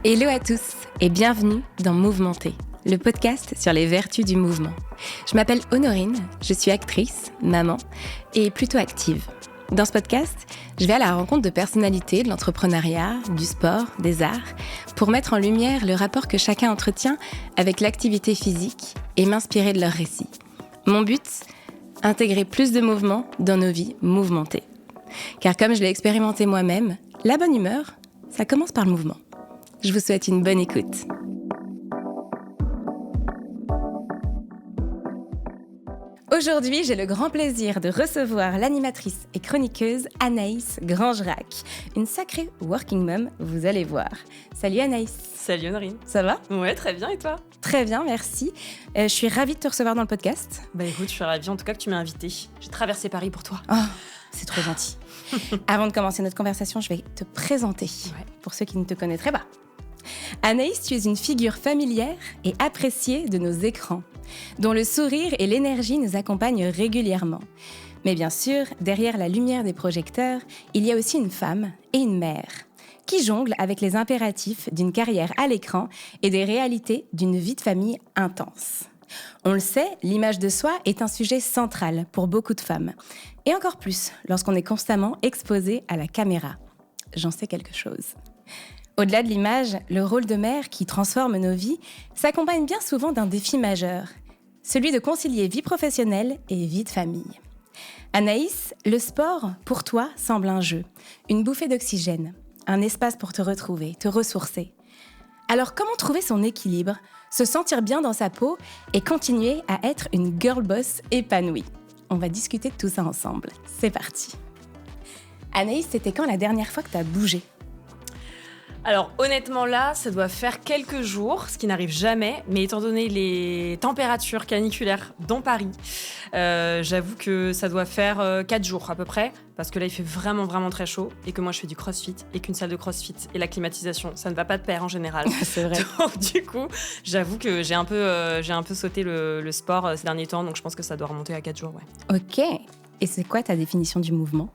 Hello à tous et bienvenue dans Mouvementé, le podcast sur les vertus du mouvement. Je m'appelle Honorine, je suis actrice, maman et plutôt active. Dans ce podcast, je vais à la rencontre de personnalités de l'entrepreneuriat, du sport, des arts, pour mettre en lumière le rapport que chacun entretient avec l'activité physique et m'inspirer de leurs récits. Mon but, intégrer plus de mouvement dans nos vies mouvementées. Car comme je l'ai expérimenté moi-même, la bonne humeur, ça commence par le mouvement. Je vous souhaite une bonne écoute. Aujourd'hui, j'ai le grand plaisir de recevoir l'animatrice et chroniqueuse Anaïs Grangerac, une sacrée working mom, vous allez voir. Salut Anaïs. Salut Honorine. Ça va ? Ouais, très bien, et toi ? Très bien, merci. Je suis ravie de te recevoir dans le podcast. Bah écoute, je suis ravie en tout cas que tu m'aies invitée. J'ai traversé Paris pour toi. Oh, c'est trop gentil. Avant de commencer notre conversation, je vais te présenter, pour ceux qui ne te connaîtraient pas. Anaïs, tu es une figure familière et appréciée de nos écrans, dont le sourire et l'énergie nous accompagnent régulièrement. Mais bien sûr, derrière la lumière des projecteurs, il y a aussi une femme et une mère, qui jonglent avec les impératifs d'une carrière à l'écran et des réalités d'une vie de famille intense. On le sait, l'image de soi est un sujet central pour beaucoup de femmes, et encore plus lorsqu'on est constamment exposé à la caméra. J'en sais quelque chose. Au-delà de l'image, le rôle de mère qui transforme nos vies s'accompagne bien souvent d'un défi majeur, celui de concilier vie professionnelle et vie de famille. Anaïs, le sport, pour toi, semble un jeu, une bouffée d'oxygène, un espace pour te retrouver, te ressourcer. Alors comment trouver son équilibre, se sentir bien dans sa peau et continuer à être une girl boss épanouie ? On va discuter de tout ça ensemble. C'est parti. Anaïs, c'était quand la dernière fois que tu as bougé ? Alors honnêtement là, ça doit faire quelques jours, ce qui n'arrive jamais, mais étant donné les températures caniculaires dans Paris, j'avoue que ça doit faire 4 jours à peu près, parce que là il fait vraiment très chaud, et que moi je fais du crossfit, et qu'une salle de crossfit et la climatisation, ça ne va pas de pair en général. C'est vrai. Donc du coup, j'avoue que j'ai un peu sauté le sport ces derniers temps, donc je pense que ça doit remonter à 4 jours, ouais. Ok. Et c'est quoi ta définition du mouvement ?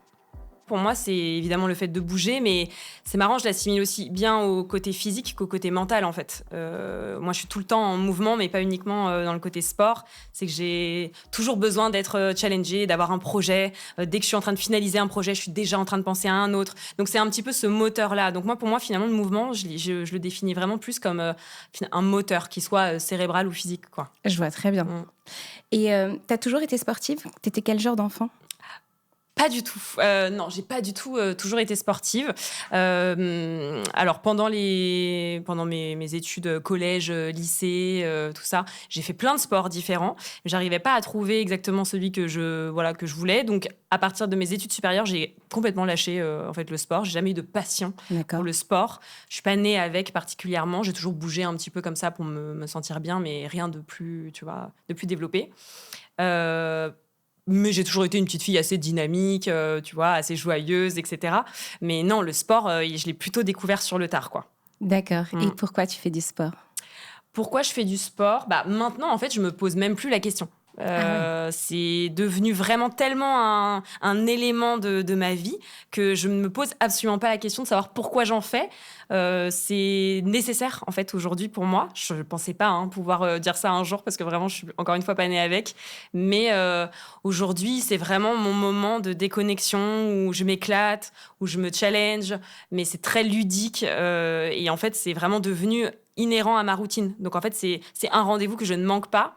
Pour moi, c'est évidemment le fait de bouger, mais c'est marrant, je l'assimile aussi bien au côté physique qu'au côté mental, en fait. Moi, je suis tout le temps en mouvement, mais pas uniquement dans le côté sport. C'est que j'ai toujours besoin d'être challengée, d'avoir un projet. Dès que je suis en train de finaliser un projet, je suis déjà en train de penser à un autre. Donc, c'est un petit peu ce moteur-là. Donc, pour moi, finalement, le mouvement, je le définis vraiment plus comme un moteur, qu'il soit cérébral ou physique, quoi. Je vois très bien. Et t'as toujours été sportive ? T'étais quel genre d'enfant ? Pas du tout. Non, j'ai pas du tout toujours été sportive. Alors pendant mes études collège, lycée, tout ça, j'ai fait plein de sports différents. J'arrivais pas à trouver exactement celui que je voulais. Donc à partir de mes études supérieures, j'ai complètement lâché en fait le sport. J'ai jamais eu de passion pour le sport. Je suis pas née avec particulièrement. J'ai toujours bougé un petit peu comme ça pour me sentir bien, mais rien de plus, de plus développé. Mais j'ai toujours été une petite fille assez dynamique, assez joyeuse, etc. Mais non, le sport, je l'ai plutôt découvert sur le tard, quoi. D'accord. Et pourquoi tu fais du sport ? Pourquoi je fais du sport ? Maintenant, en fait, je me pose même plus la question. C'est devenu vraiment tellement un élément de ma vie que je ne me pose absolument pas la question de savoir pourquoi j'en fais. C'est nécessaire en fait aujourd'hui pour moi. Je ne pensais pas pouvoir dire ça un jour parce que vraiment je suis encore une fois pas née avec. Mais aujourd'hui c'est vraiment mon moment de déconnexion où je m'éclate, où je me challenge. Mais c'est très ludique et en fait c'est vraiment devenu inhérent à ma routine. Donc en fait c'est un rendez-vous que je ne manque pas.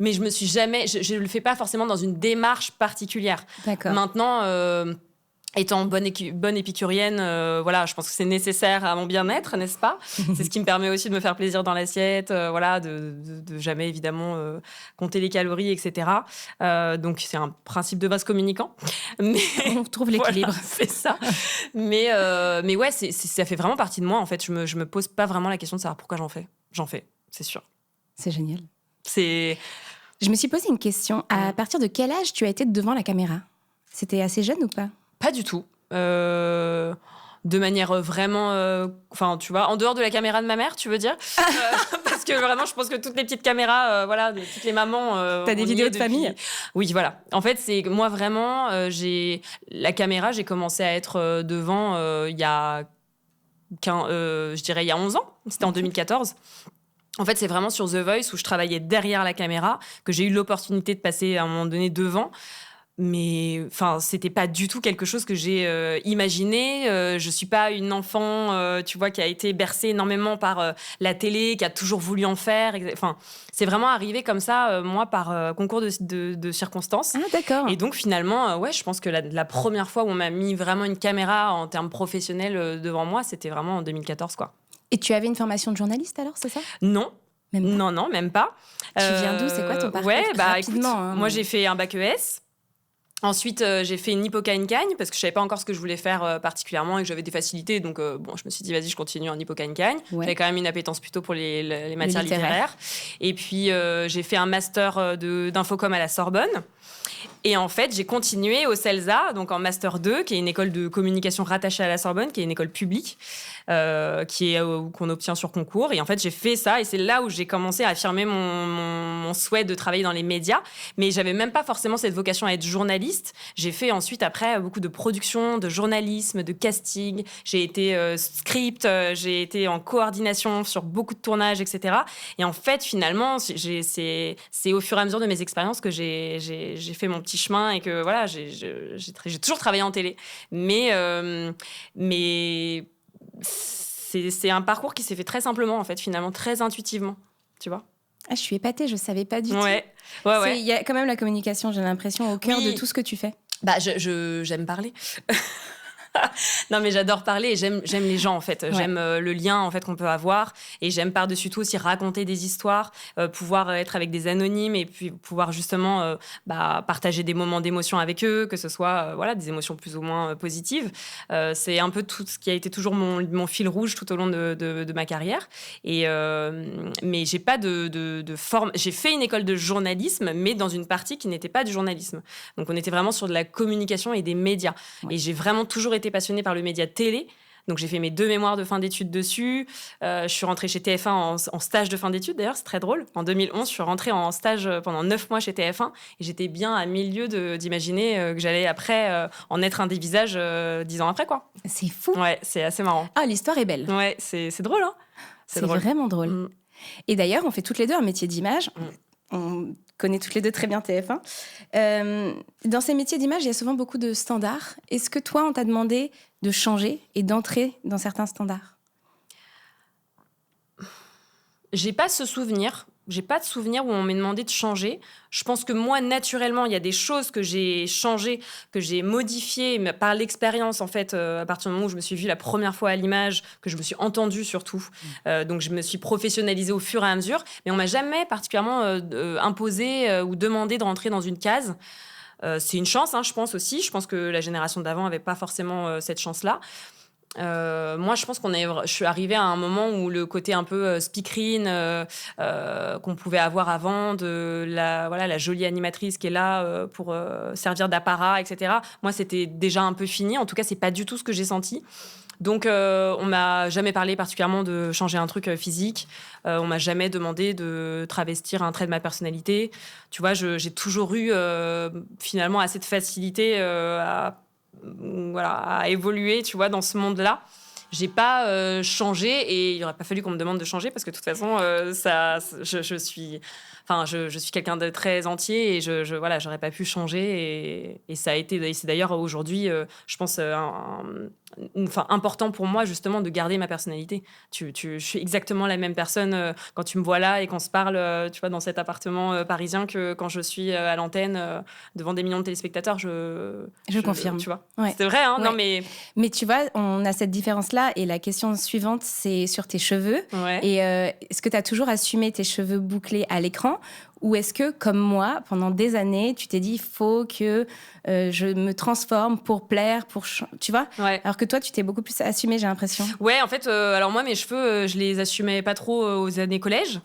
Mais je le fais pas forcément dans une démarche particulière. D'accord. Maintenant, étant bonne épicurienne, je pense que c'est nécessaire à mon bien-être, n'est-ce pas ? C'est ce qui me permet aussi de me faire plaisir dans l'assiette, de jamais évidemment compter les calories, etc. Donc c'est un principe de vase communicant. Mais on trouve l'équilibre. Voilà, c'est ça. Mais ouais, ça fait vraiment partie de moi en fait. Je me pose pas vraiment la question de savoir pourquoi j'en fais. J'en fais, c'est sûr. C'est génial. Je me suis posé une question. À partir de quel âge tu as été devant la caméra ? C'était assez jeune ou pas ? Pas du tout. De manière vraiment... en dehors de la caméra de ma mère, tu veux dire ? Parce que vraiment, je pense que toutes les petites caméras, toutes les mamans... T'as des vidéos de famille ? Oui, voilà. En fait, c'est moi vraiment, la caméra, j'ai commencé à être devant il y a 11 ans. C'était en 2014. En fait, c'est vraiment sur The Voice où je travaillais derrière la caméra que j'ai eu l'opportunité de passer à un moment donné devant. Mais c'était pas du tout quelque chose que j'ai imaginé. Je suis pas une enfant, tu vois, qui a été bercée énormément par la télé, qui a toujours voulu en faire. C'est vraiment arrivé comme ça, moi, par concours de circonstances. Ah, d'accord. Et donc, finalement, je pense que la première fois où on m'a mis vraiment une caméra en termes professionnels devant moi, c'était vraiment en 2014, quoi. Et tu avais une formation de journaliste alors, c'est ça? Non. Même pas. Non, même pas. Tu viens d'où? C'est quoi ton parcours? Écoute, moi, j'ai fait un bac ES. Ensuite, j'ai fait une Hippocagne-Cagne parce que je savais pas encore ce que je voulais faire particulièrement et que j'avais des facilités. Donc, je me suis dit, vas-y, je continue en Hippocagne-Cagne. Ouais. J'avais quand même une appétence plutôt pour les matières littéraires. Et puis, j'ai fait un master d'infocom à la Sorbonne. Et en fait, j'ai continué au CELSA, donc en Master 2, qui est une école de communication rattachée à la Sorbonne, qui est une école publique, qu'on obtient sur concours. Et en fait, j'ai fait ça, et c'est là où j'ai commencé à affirmer mon souhait de travailler dans les médias. Mais j'avais même pas forcément cette vocation à être journaliste. J'ai fait ensuite, après, beaucoup de production, de journalisme, de casting. J'ai été script, j'ai été en coordination sur beaucoup de tournages, etc. Et en fait, finalement, c'est au fur et à mesure de mes expériences que j'ai fait mon petit chemin et que voilà, j'ai toujours travaillé en télé. Mais c'est un parcours qui s'est fait très simplement, en fait, finalement, très intuitivement, tu vois. Ah, je suis épatée, je savais pas du tout. Ouais. Il y a quand même la communication, j'ai l'impression, au cœur de tout ce que tu fais. J'aime parler. Non, mais j'adore parler et j'aime les gens, en fait. Ouais. J'aime le lien, en fait, qu'on peut avoir. Et j'aime par-dessus tout aussi raconter des histoires, pouvoir être avec des anonymes et puis pouvoir justement partager des moments d'émotion avec eux, que ce soit des émotions plus ou moins positives. C'est un peu tout ce qui a été toujours mon fil rouge tout au long de ma carrière. Mais j'ai pas de forme. J'ai fait une école de journalisme, mais dans une partie qui n'était pas du journalisme. Donc, on était vraiment sur de la communication et des médias. Ouais. Et j'ai vraiment toujours été passionnée par le média télé. Donc, j'ai fait mes 2 mémoires de fin d'études dessus. Je suis rentrée chez TF1 en stage de fin d'études, d'ailleurs, c'est très drôle. En 2011, je suis rentrée en stage pendant 9 mois chez TF1 et j'étais bien à milieu d'imaginer que j'allais après en être un des visages 10 ans après, quoi. C'est fou. Ouais, c'est assez marrant. Ah, l'histoire est belle. Ouais, c'est drôle, hein. C'est vraiment drôle. Mm. Et d'ailleurs, on fait toutes les deux un métier d'image. On connaît toutes les deux très bien TF1. Dans ces métiers d'image, il y a souvent beaucoup de standards. Est-ce que toi, on t'a demandé de changer et d'entrer dans certains standards? J'ai pas ce souvenir. J'ai pas de souvenir où on m'ait demandé de changer. Je pense que moi, naturellement, il y a des choses que j'ai changées, que j'ai modifiées par l'expérience, en fait, à partir du moment où je me suis vue la première fois à l'image, que je me suis entendue surtout. Donc, je me suis professionnalisée au fur et à mesure. Mais on m'a jamais particulièrement imposé ou demandé de rentrer dans une case. C'est une chance, hein, je pense aussi. Je pense que la génération d'avant n'avait pas forcément cette chance-là. Moi, je pense je suis arrivée à un moment où le côté un peu speakerine qu'on pouvait avoir avant, de la jolie animatrice qui est là pour servir d'apparat, etc. Moi, c'était déjà un peu fini. En tout cas, c'est pas du tout ce que j'ai senti. Donc, on m'a jamais parlé particulièrement de changer un truc physique. On m'a jamais demandé de travestir un trait de ma personnalité. Tu vois, j'ai toujours eu finalement assez de facilité à évoluer, tu vois, dans ce monde-là. J'ai pas changé et il aurait pas fallu qu'on me demande de changer parce que de toute façon, je suis quelqu'un de très entier et j'aurais pas pu changer et ça a été, et c'est d'ailleurs aujourd'hui, je pense, important pour moi justement de garder ma personnalité. Je suis exactement la même personne quand tu me vois là et qu'on se parle, tu vois, dans cet appartement parisien que quand je suis à l'antenne devant des millions de téléspectateurs. Je confirme. Tu vois, ouais. C'est vrai, hein, ouais. Non mais. Mais tu vois, on a cette différence-là et la question suivante, c'est sur tes cheveux. Ouais. Et est-ce que tu as toujours assumé tes cheveux bouclés à l'écran ou est-ce que, comme moi, pendant des années, tu t'es dit, il faut que je me transforme pour plaire, tu vois? Ouais. Alors que toi, tu t'es beaucoup plus assumé, j'ai l'impression. Ouais, en fait, alors moi, mes cheveux, je les assumais pas trop aux années collège.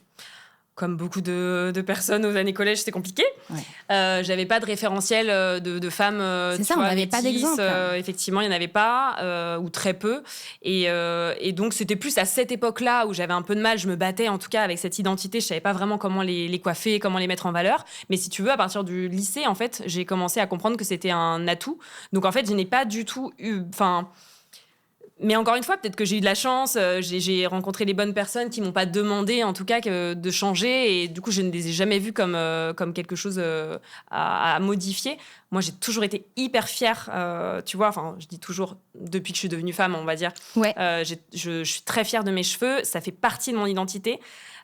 Comme beaucoup de personnes aux années collège, c'est compliqué. Ouais. J'avais pas de référentiel de femmes. C'est ça, on n'avait pas d'exemple. Effectivement, il n'y en avait pas, ou très peu. Et donc, c'était plus à cette époque-là où j'avais un peu de mal. Je me battais, en tout cas, avec cette identité. Je savais pas vraiment comment les coiffer, comment les mettre en valeur. Mais si tu veux, à partir du lycée, en fait, j'ai commencé à comprendre que c'était un atout. Donc, en fait, je n'ai pas du tout eu... Mais encore une fois, peut-être que j'ai eu de la chance, j'ai rencontré les bonnes personnes qui m'ont pas demandé, en tout cas, de changer. Et du coup, je ne les ai jamais vues comme quelque chose à modifier. Moi, j'ai toujours été hyper fière, tu vois. Enfin, je dis toujours, depuis que je suis devenue femme, on va dire. Ouais. Je suis très fière de mes cheveux. Ça fait partie de mon identité.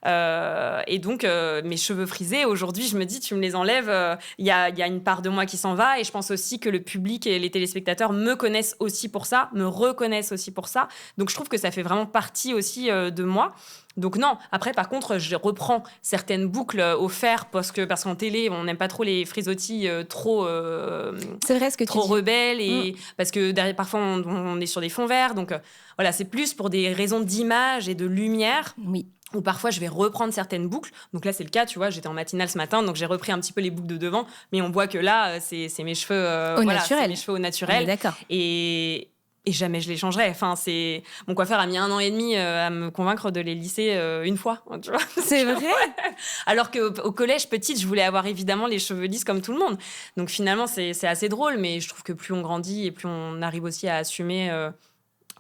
Et donc, mes cheveux frisés, aujourd'hui, je me dis, tu me les enlèves, il y a une part de moi qui s'en va. Et je pense aussi que le public et les téléspectateurs me connaissent aussi pour ça, me reconnaissent aussi pour ça. Donc, je trouve que ça fait vraiment partie aussi de moi. Donc non. Après, par contre, je reprends certaines boucles au fer parce qu'en télé, on n'aime pas trop les frisottis trop, C'est vrai ce que trop tu dis. rebelles. Et parce que derrière, parfois, on est sur des fonds verts. Donc voilà, c'est plus pour des raisons d'image et de lumière. Oui. Ou parfois, je vais reprendre certaines boucles. Donc là, c'est le cas, tu vois, j'étais en matinale ce matin, donc j'ai repris un petit peu les boucles de devant. Mais on voit que là, c'est mes cheveux... au voilà, naturel. c'est mes cheveux au naturel. D'accord. Et jamais je les changerai. Enfin, mon coiffeur a mis 1 an et demi à me convaincre de les lisser une fois. Tu vois. C'est vrai. Alors qu'au collège, petite, je voulais avoir évidemment les cheveux lisses comme tout le monde. Donc finalement, c'est assez drôle, mais je trouve que plus on grandit et plus on arrive aussi à assumer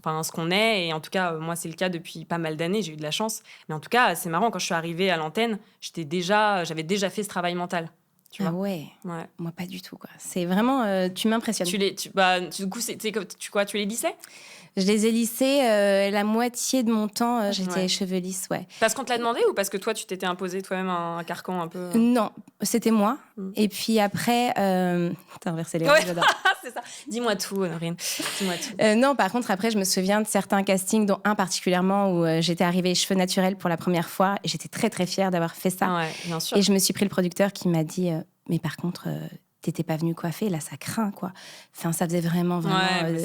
ce qu'on est. Et en tout cas, moi, c'est le cas depuis pas mal d'années. J'ai eu de la chance. Mais en tout cas, c'est marrant. Quand je suis arrivée à l'antenne, j'avais déjà fait ce travail mental. Tu vois. Ouais. Moi, pas du tout, quoi. C'est vraiment... tu m'impressionnes. Du coup, tu les lissais? Je les ai lissés la moitié de mon temps. J'étais cheveux lisses, ouais. Parce qu'on te l'a demandé ou parce que toi, tu t'étais imposé toi-même un carcan un peu Non, c'était moi. Et puis après... T'as inversé les rôles, j'adore. C'est ça. Dis-moi tout, Honorine. Dis-moi tout. Non, par contre, après, je me souviens de certains castings, dont un particulièrement où j'étais arrivée cheveux naturels pour la première fois. Et j'étais très, très fière d'avoir fait ça. Ouais, bien sûr. Et je me suis pris le producteur qui m'a dit mais par contre, t'étais pas venue coiffer, là, ça craint, quoi. Enfin, ça faisait vraiment...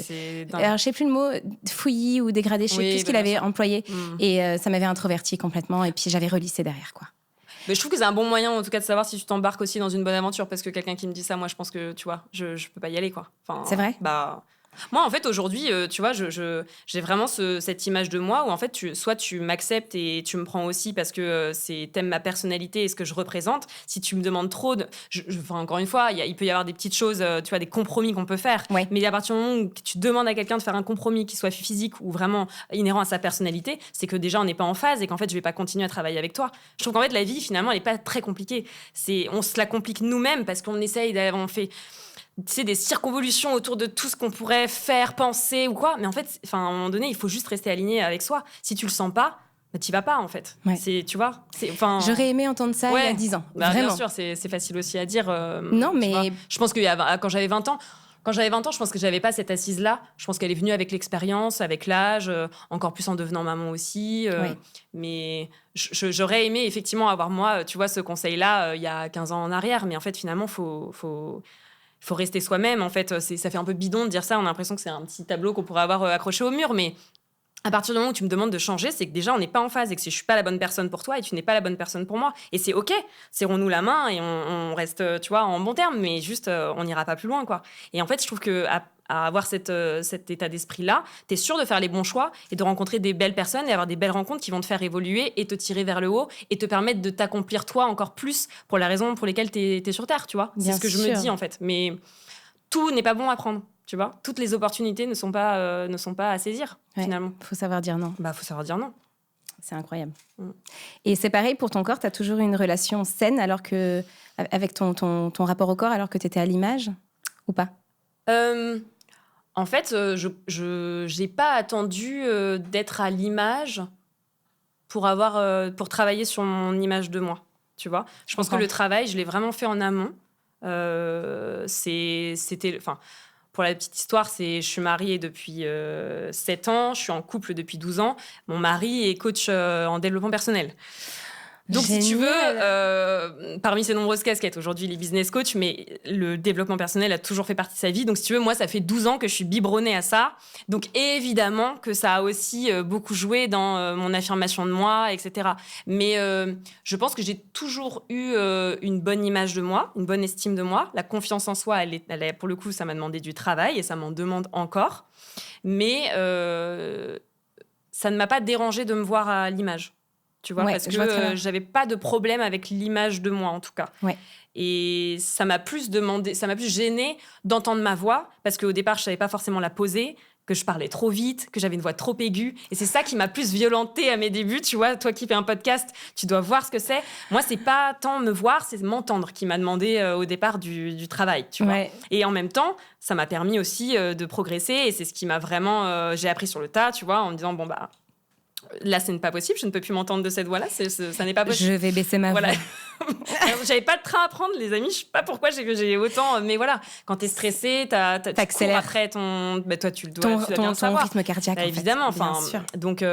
c'est dingue. Alors, je sais plus le mot, fouillis ou dégradé, je sais plus ce qu'il avait employé. Et ça m'avait introvertie complètement. Et puis, j'avais relissé derrière, quoi. Mais je trouve que c'est un bon moyen, en tout cas, de savoir si tu t'embarques aussi dans une bonne aventure. Parce que quelqu'un qui me dit ça, moi, je pense que, tu vois, je peux pas y aller, quoi. Enfin, c'est vrai? Moi, en fait, aujourd'hui, tu vois, j'ai vraiment cette image de moi où, en fait, soit tu m'acceptes et tu me prends aussi parce que t'aimes ma personnalité et ce que je représente. Si tu me demandes trop, encore une fois, il peut y avoir des petites choses, tu vois, des compromis qu'on peut faire. Ouais. Mais à partir du moment où tu demandes à quelqu'un de faire un compromis qui soit physique ou vraiment inhérent à sa personnalité, c'est que déjà, on n'est pas en phase et qu'en fait, je vais pas continuer à travailler avec toi. Je trouve qu'en fait, la vie, finalement, elle est pas très compliquée. On se la complique nous-mêmes parce qu'on essaye on fait... Tu sais, des circonvolutions autour de tout ce qu'on pourrait faire, penser ou quoi. Mais en fait, à un moment donné, il faut juste rester aligné avec soi. Si tu le sens pas, t'y vas pas, en fait. Ouais. Tu vois. J'aurais aimé entendre ça il y a 10 ans. Vraiment. Bien sûr, c'est facile aussi à dire. Non, mais... Je pense que quand j'avais 20 ans, je pense que j'avais pas cette assise-là. Je pense qu'elle est venue avec l'expérience, avec l'âge, encore plus en devenant maman aussi. Mais j'aurais aimé effectivement avoir, moi, tu vois, ce conseil-là il y a 15 ans en arrière. Mais en fait, finalement, faut rester soi-même, en fait. Ça fait un peu bidon de dire ça. On a l'impression que c'est un petit tableau qu'on pourrait avoir accroché au mur. Mais à partir du moment où tu me demandes de changer, c'est que déjà, on n'est pas en phase et que je ne suis pas la bonne personne pour toi et tu n'es pas la bonne personne pour moi. Et c'est OK. Serrons-nous la main et on reste, tu vois, en bon terme. Mais juste, on n'ira pas plus loin, quoi. Et en fait, je trouve qu'à avoir cet état d'esprit-là, tu es sûr de faire les bons choix et de rencontrer des belles personnes et avoir des belles rencontres qui vont te faire évoluer et te tirer vers le haut et te permettre de t'accomplir toi encore plus pour la raison pour laquelle tu es sur Terre, tu vois. C'est ce que je me dis, en fait. Mais tout n'est pas bon à prendre, tu vois. Toutes les opportunités ne sont pas à saisir, finalement. Faut savoir dire non. Faut savoir dire non. C'est incroyable. Et c'est pareil pour ton corps, tu as toujours eu une relation saine avec ton rapport au corps alors que tu étais à l'image ou pas? En fait, je n'ai pas attendu d'être à l'image pour travailler sur mon image de moi, tu vois. Je pense que le travail, je l'ai vraiment fait en amont. Pour la petite histoire, je suis mariée depuis 7 ans, je suis en couple depuis 12 ans. Mon mari est coach en développement personnel. Donc, Génial. si tu veux, parmi ses nombreuses casquettes, aujourd'hui, il est business coach, mais le développement personnel a toujours fait partie de sa vie. Donc, si tu veux, moi, ça fait 12 ans que je suis biberonnée à ça. Donc, évidemment que ça a aussi beaucoup joué dans mon affirmation de moi, etc. Mais je pense que j'ai toujours eu une bonne image de moi, une bonne estime de moi. La confiance en soi, pour le coup, ça m'a demandé du travail et ça m'en demande encore. Mais ça ne m'a pas dérangée de me voir à l'image. Tu vois, parce que j'avais pas de problème avec l'image de moi, en tout cas. Ouais. Et ça m'a plus gênée d'entendre ma voix, parce qu'au départ, je savais pas forcément la poser. que je parlais trop vite, que j'avais une voix trop aiguë. Et c'est ça qui m'a plus violentée à mes débuts. Tu vois, toi qui fais un podcast, tu dois voir ce que c'est. Moi, c'est pas tant me voir, c'est m'entendre qui m'a demandé au départ du travail, tu vois. Et en même temps, ça m'a permis aussi de progresser. Et c'est ce qui m'a vraiment... j'ai appris sur le tas, tu vois, en me disant, bon, bah... Là, ce n'est pas possible, je ne peux plus m'entendre de cette voix-là, ça n'est pas possible. Je vais baisser ma voix. J'avais pas de train à prendre, les amis, je sais pas pourquoi j'ai autant... Mais voilà, quand t'es stressé, t'accélères. Après, toi, tu le dois, tu dois bien savoir. Ton rythme cardiaque, évidemment, bien sûr. Donc,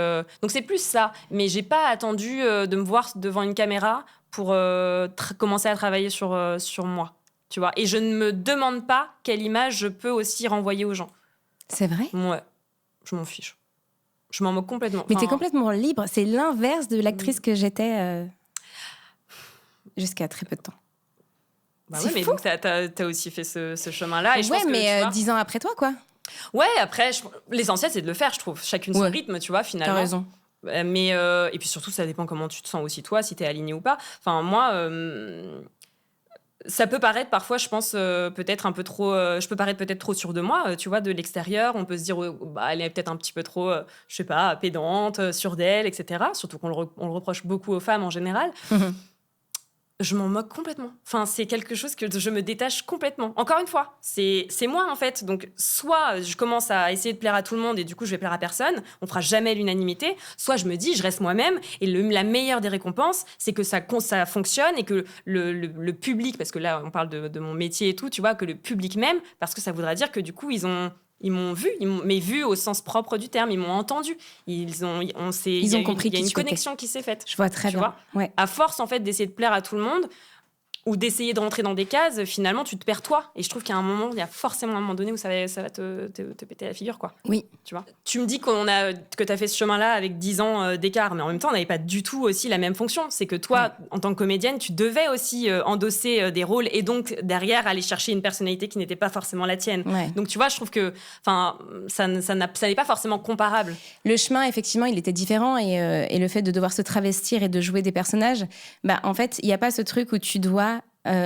c'est plus ça. Mais j'ai pas attendu de me voir devant une caméra pour commencer à travailler sur moi, tu vois. Et je ne me demande pas quelle image je peux aussi renvoyer aux gens. C'est vrai ? Ouais, je m'en fiche. Je m'en moque complètement. Mais t'es complètement libre. C'est l'inverse de l'actrice que j'étais jusqu'à très peu de temps. Bah ouais, mais donc t'as aussi fait ce chemin-là. Et je pense mais 10 ans après toi, quoi. Ouais, après, l'essentiel, c'est de le faire, je trouve. Chacune son rythme, tu vois, finalement. T'as raison. Mais, et puis surtout, ça dépend comment tu te sens aussi, toi, si t'es aligné ou pas. Enfin, moi... ça peut paraître parfois, je pense, peut-être un peu trop... je peux paraître peut-être trop sûre de moi, tu vois, de l'extérieur. On peut se dire, elle est peut-être un petit peu trop, je sais pas, pédante, sûre d'elle, etc. Surtout qu'on le reproche beaucoup aux femmes en général. Je m'en moque complètement. Enfin, c'est quelque chose que je me détache complètement. Encore une fois, c'est moi, en fait. Donc, soit je commence à essayer de plaire à tout le monde et du coup, je vais plaire à personne. On fera jamais l'unanimité. Soit je me dis, je reste moi-même. Et la meilleure des récompenses, c'est que ça fonctionne et que le public, parce que là, on parle de mon métier et tout, tu vois, que le public m'aime, parce que ça voudra dire que du coup, ils m'ont vu, mais vu au sens propre du terme, ils m'ont entendu. Ils ont compris. Il y a une connexion qui s'est faite. Je vois très bien. Ouais. À force, en fait, d'essayer de plaire à tout le monde ou d'essayer de rentrer dans des cases, finalement, tu te perds toi. Et je trouve qu'à un moment, il y a forcément un moment donné où ça va te péter la figure, quoi. Oui. Tu vois. Tu me dis que tu as fait ce chemin-là avec 10 ans d'écart, mais en même temps, on n'avait pas du tout aussi la même fonction. C'est que toi, en tant que comédienne, tu devais aussi endosser des rôles et donc, derrière, aller chercher une personnalité qui n'était pas forcément la tienne. Ouais. Donc, tu vois, je trouve que ça n'est pas forcément comparable. Le chemin, effectivement, il était différent et le fait de devoir se travestir et de jouer des personnages, en fait, il n'y a pas ce truc où tu dois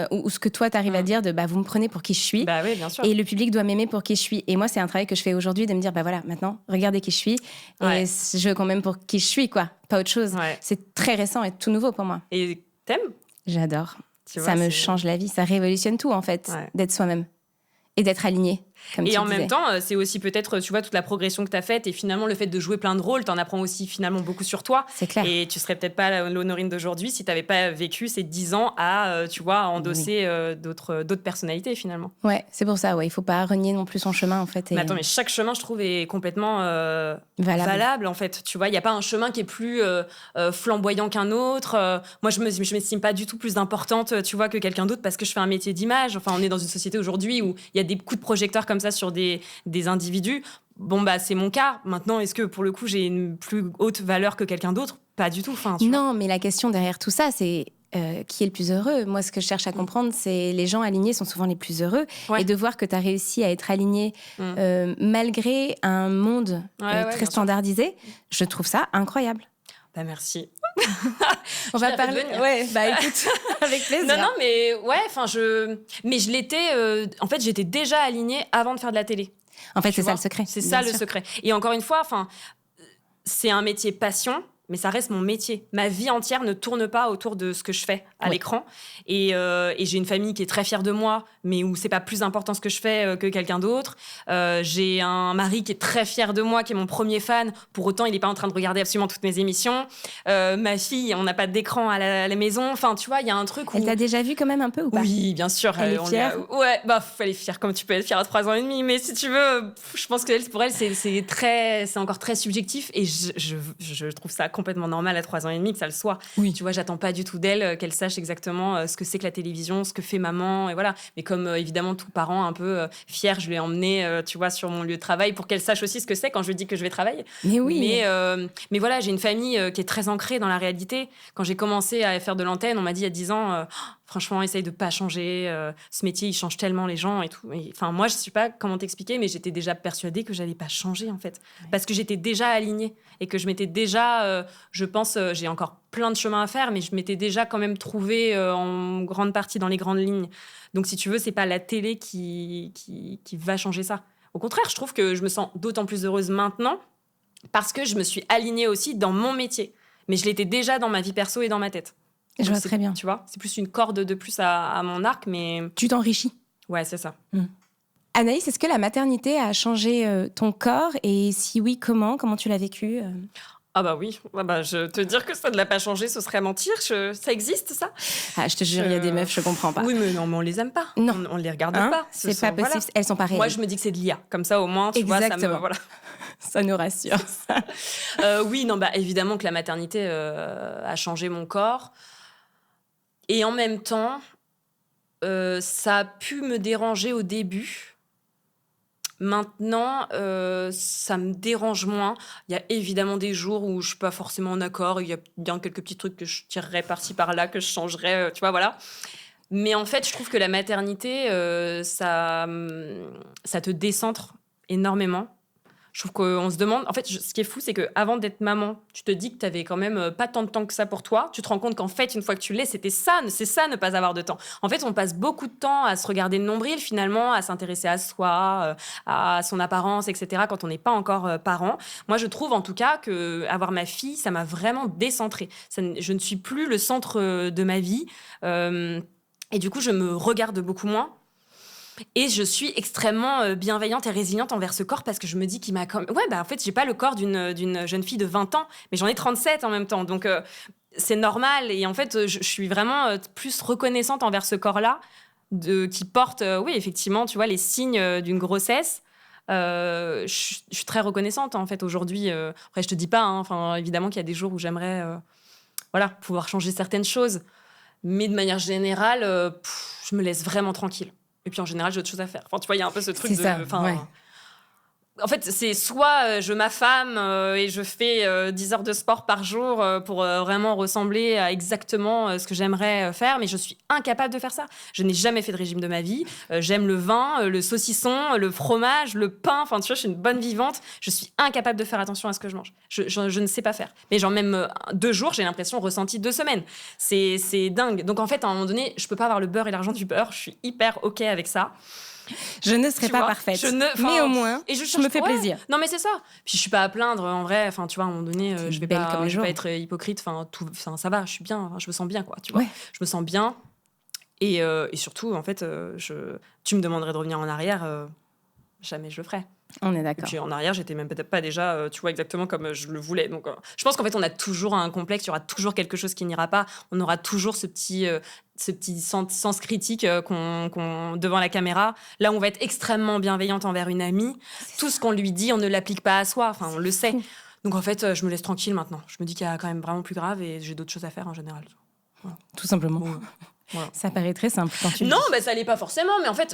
ou ce que toi t'arrives à dire de vous me prenez pour qui je suis, oui, bien sûr. Et le public doit m'aimer pour qui je suis. Et moi, c'est un travail que je fais aujourd'hui de me dire voilà, maintenant regardez qui je suis et je veux quand même pour qui je suis, quoi, pas autre chose. C'est très récent et tout nouveau pour moi. Et t'aimes? J'adore. Ça me change la vie, ça révolutionne tout en fait, d'être soi-même et d'être aligné. Et en même temps, c'est aussi peut-être, tu vois, toute la progression que tu as faite et finalement le fait de jouer plein de rôles, t'en apprends aussi finalement beaucoup sur toi. C'est clair. Et tu serais peut-être pas l'Honorine d'aujourd'hui si t'avais pas vécu ces 10 ans à, tu vois, endosser d'autres personnalités finalement. Ouais, c'est pour ça, il faut pas renier non plus son chemin en fait. Mais attends, mais chaque chemin, je trouve, est complètement valable en fait. Tu vois, il y a pas un chemin qui est plus flamboyant qu'un autre. Moi, je m'estime pas du tout plus importante, tu vois, que quelqu'un d'autre parce que je fais un métier d'image. Enfin, on est dans une société aujourd'hui où il y a des coups de projecteur comme ça sur des individus. Bon, c'est mon cas. Maintenant, est-ce que, pour le coup, j'ai une plus haute valeur que quelqu'un d'autre? Pas du tout. Non, mais la question derrière tout ça, c'est qui est le plus heureux? Moi, ce que je cherche à comprendre, c'est les gens alignés sont souvent les plus heureux. Et de voir que tu as réussi à être aligné malgré un monde très standardisé, je trouve ça incroyable. Merci. On va parler. Écoute, avec plaisir. Non, mais mais je l'étais. En fait, j'étais déjà alignée avant de faire de la télé. En fait, c'est ça le secret. C'est ça le secret. Et encore une fois, c'est un métier passion. Mais ça reste mon métier. Ma vie entière ne tourne pas autour de ce que je fais à l'écran. Et j'ai une famille qui est très fière de moi, mais où c'est pas plus important ce que je fais que quelqu'un d'autre. J'ai un mari qui est très fier de moi, qui est mon premier fan. Pour autant, il n'est pas en train de regarder absolument toutes mes émissions. Ma fille, on n'a pas d'écran à la maison. Enfin, tu vois, il y a un truc où... Elle t'a déjà vu quand même un peu ou pas? Oui, bien sûr. Elle est fière? Elle est fière comme tu peux être fière à 3 ans et demi. Mais si tu veux, je pense que pour elle, c'est encore très subjectif. Et je trouve ça complètement normal à 3 ans et demi que ça le soit. Oui. Tu vois, j'attends pas du tout d'elle qu'elle sache exactement ce que c'est que la télévision, ce que fait maman, et voilà. Mais comme évidemment tout parent un peu fier, je l'ai emmenée, tu vois, sur mon lieu de travail pour qu'elle sache aussi ce que c'est quand je lui dis que je vais travailler. Mais oui. Mais voilà, j'ai une famille qui est très ancrée dans la réalité. Quand j'ai commencé à faire de l'antenne, on m'a dit il y a 10 ans, franchement, essaye de pas changer. Ce métier, il change tellement les gens et tout. Enfin, moi, je sais pas comment t'expliquer, mais j'étais déjà persuadée que j'allais pas changer en fait, parce que j'étais déjà alignée et que je m'étais déjà, je pense, j'ai encore plein de chemin à faire, mais je m'étais déjà quand même trouvée en grande partie dans les grandes lignes. Donc, si tu veux, c'est pas la télé qui va changer ça. Au contraire, je trouve que je me sens d'autant plus heureuse maintenant parce que je me suis alignée aussi dans mon métier. Mais je l'étais déjà dans ma vie perso et dans ma tête. Je vois très bien. Tu vois, c'est plus une corde de plus à mon arc, mais... Tu t'enrichis. Ouais, c'est ça. Anaïs, est-ce que la maternité a changé ton corps? Et si oui, comment? Comment tu l'as vécu? Ah bah oui, je te dire que ça ne l'a pas changé, ce serait mentir. Ça existe, ça? Ah, je te jure, il y a des meufs, je comprends pas. Oui, mais non, mais on les aime pas. Non. On les regarde pas. C'est pas possible, elles sont pas réelles. Moi, je me dis que c'est de l'IA. Comme ça, au moins, tu vois, ça me... Voilà. Ça nous rassure. Oui, non, évidemment que la maternité a changé mon corps. Et en même temps, ça a pu me déranger au début. Maintenant, ça me dérange moins. Il y a évidemment des jours où je suis pas forcément en accord. Il y a bien quelques petits trucs que je tirerais par-ci, par-là, que je changerais, tu vois, voilà. Mais en fait, je trouve que la maternité, ça te décentre énormément. Je trouve qu'on se demande... En fait, ce qui est fou, c'est qu'avant d'être maman, tu te dis que tu n'avais quand même pas tant de temps que ça pour toi. Tu te rends compte qu'en fait, une fois que tu l'es, c'est ça, ne pas avoir de temps. En fait, on passe beaucoup de temps à se regarder le nombril, finalement, à s'intéresser à soi, à son apparence, etc., quand on n'est pas encore parent. Moi, je trouve, en tout cas, qu'avoir ma fille, ça m'a vraiment décentrée. Je ne suis plus le centre de ma vie. Et du coup, je me regarde beaucoup moins. Et je suis extrêmement bienveillante et résiliente envers ce corps parce que je me dis qu'il m'a comme... Ouais, en fait, j'ai pas le corps d'une jeune fille de 20 ans, mais j'en ai 37 en même temps. Donc, c'est normal. Et en fait, je suis vraiment plus reconnaissante envers ce corps-là qui porte, oui, effectivement, tu vois, les signes d'une grossesse. Je suis très reconnaissante, en fait, aujourd'hui. Après, je te dis pas, évidemment qu'il y a des jours où j'aimerais pouvoir changer certaines choses. Mais de manière générale, je me laisse vraiment tranquille. Et puis en général, j'ai autre chose à faire. Enfin, tu vois, il y a un peu ce truc c'est ça, ouais. En fait, c'est soit je m'affame et je fais 10 heures de sport par jour pour vraiment ressembler à exactement ce que j'aimerais faire, mais je suis incapable de faire ça. Je n'ai jamais fait de régime de ma vie. J'aime le vin, le saucisson, le fromage, le pain. Enfin, tu vois, je suis une bonne vivante. Je suis incapable de faire attention à ce que je mange. Je ne sais pas faire. Mais genre même 2 jours, j'ai l'impression ressenti 2 semaines. C'est dingue. Donc en fait, à un moment donné, je peux pas avoir le beurre et l'argent du beurre. Je suis hyper OK avec ça. Je ne serai pas parfaite, mais au moins, je me fais plaisir. Non, mais c'est ça. Puis je suis pas à plaindre, en vrai. Enfin, tu vois, à un moment donné, je vais pas être hypocrite. Enfin, ça va, je suis bien. Je me sens bien, quoi. Tu vois, je me sens bien. Et surtout, en fait, tu me demanderais de revenir en arrière, jamais je le ferais. On est d'accord. Et puis en arrière, j'étais même peut-être pas déjà, tu vois, exactement comme je le voulais. Donc, je pense qu'en fait, on a toujours un complexe. Il y aura toujours quelque chose qui n'ira pas. On aura toujours ce petit sens critique devant la caméra. Là, on va être extrêmement bienveillante envers une amie. Tout ce qu'on lui dit, on ne l'applique pas à soi. Enfin, on le sait. Donc, en fait, je me laisse tranquille maintenant. Je me dis qu'il y a quand même vraiment plus grave et j'ai d'autres choses à faire en général. Voilà. Tout simplement. Voilà. Ça paraît très simple quand tu non, ça l'est pas forcément. Mais en fait,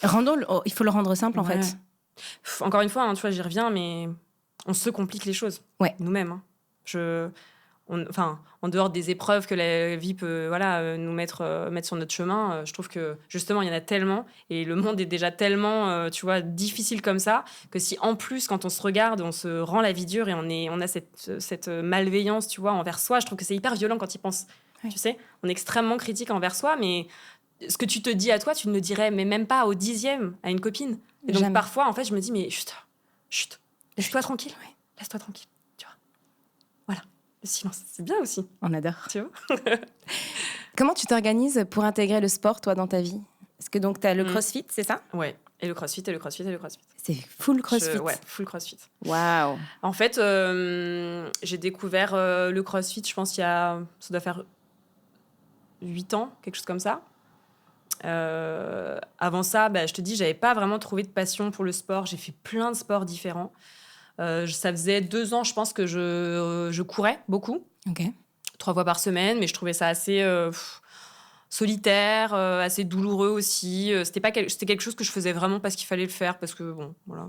il faut le rendre simple, en fait. Encore une fois, tu vois, j'y reviens, mais on se complique les choses. Nous-mêmes. En dehors des épreuves que la vie peut nous mettre sur notre chemin, je trouve que justement il y en a tellement et le monde est déjà tellement tu vois, difficile comme ça, que si en plus quand on se regarde on se rend la vie dure et on a cette malveillance, tu vois, envers soi, je trouve que c'est hyper violent quand il pense. Tu sais, on est extrêmement critique envers soi, mais ce que tu te dis à toi, tu ne le dirais mais même pas au 10e à une copine. Et donc parfois en fait je me dis mais chut, laisse-toi tranquille. Laisse-toi tranquille. Le silence, c'est bien aussi. On adore. Tu vois. Comment tu t'organises pour intégrer le sport, toi, dans ta vie? Est-ce que donc tu as le crossfit, c'est ça? Ouais, et le crossfit. C'est full crossfit? Ouais, full crossfit. Waouh. En fait, j'ai découvert le crossfit, je pense ça doit faire 8 ans, quelque chose comme ça. Avant ça, je te dis, j'avais pas vraiment trouvé de passion pour le sport. J'ai fait plein de sports différents. Ça faisait 2 ans, je pense, que je courais beaucoup. 3 fois par semaine, mais je trouvais ça assez solitaire, assez douloureux aussi. C'était quelque chose que je faisais vraiment parce qu'il fallait le faire, parce que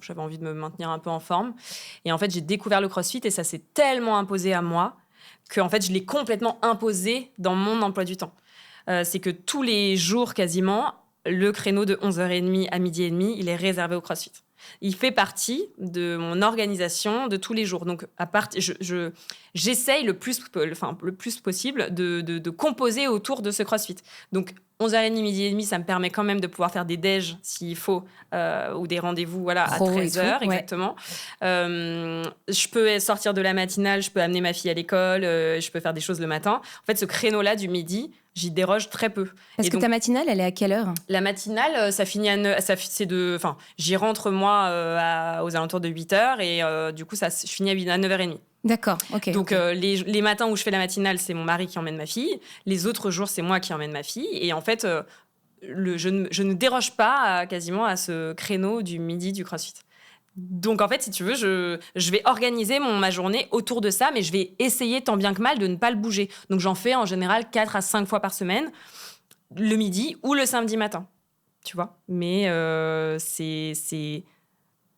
j'avais envie de me maintenir un peu en forme. Et en fait, j'ai découvert le crossfit et ça s'est tellement imposé à moi qu'en fait, je l'ai complètement imposé dans mon emploi du temps. C'est que tous les jours, quasiment, le créneau de 11h30 à 12h30, il est réservé au crossfit. Il fait partie de mon organisation de tous les jours. Donc, j'essaye le plus possible de composer autour de ce crossfit. Donc, 11h30, midi et demi, ça me permet quand même de pouvoir faire des déj s'il faut, ou des rendez-vous à 13h, exactement. Je peux sortir de la matinale, je peux amener ma fille à l'école, je peux faire des choses le matin. En fait, ce créneau-là du midi, j'y déroge très peu. Parce que ta matinale, elle est à quelle heure ? La matinale, ça finit à j'y rentre moi aux alentours de 8h et du coup, je finis à 9h30. D'accord, ok. Donc, les matins où je fais la matinale, c'est mon mari qui emmène ma fille. Les autres jours, c'est moi qui emmène ma fille. Et en fait, je ne déroge pas quasiment à ce créneau du midi du CrossFit. Donc, en fait, si tu veux, je vais organiser ma journée autour de ça, mais je vais essayer tant bien que mal de ne pas le bouger. Donc, j'en fais en général 4 à 5 fois par semaine, le midi ou le samedi matin, tu vois. Mais